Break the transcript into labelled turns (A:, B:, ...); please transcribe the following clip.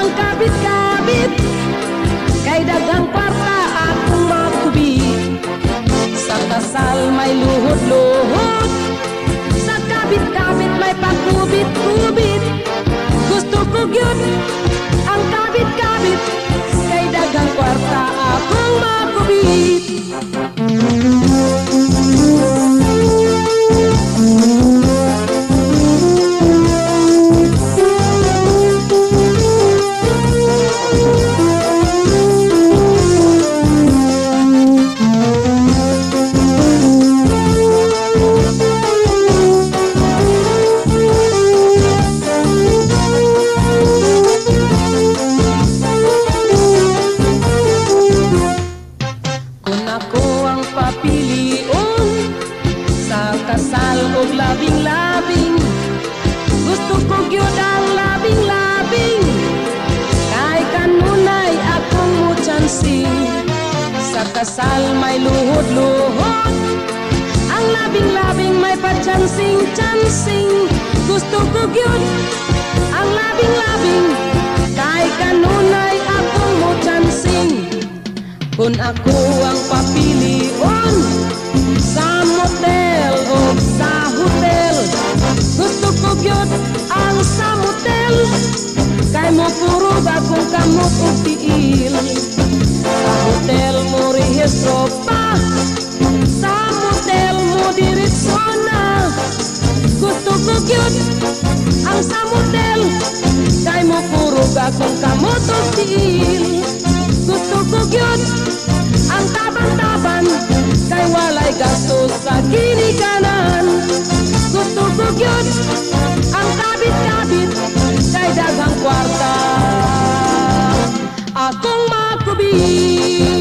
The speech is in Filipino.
A: ang kabit-kabit, kay daghang kwarta akong makubit. Sa kasal may luhod-luhod, sa kabit-kabit may pakubit-kubit. Gusto ko gyud ang kabit-kabit, kay daghang kwarta akong makubit. Kasal og labing-labing, gusto ko gyud ang labing-labing, kay kanunay akong muchansing. Sa kasal may luhod-luhod, ang labing-labing may pachansing-chansing. Gusto ko gyud ang labing-labing, kay kanunay akong muchansing. Kung ako ang papilion sa motel o sa hotel, gusto ko gyud ang sa motel, kay mo purog akong kamot o tiil. Sa hotel mo rehistro pa, sa motel mo diretso na. Gusto ko gyud ang sa motel, kay mo purog akong kamot o tiil. Gusto ko gyud ang taban-taban, kay walay gastos sa ginikanan. Gusto ko gyud ang kabit-kabit, kay daghang kwarta akong makubit.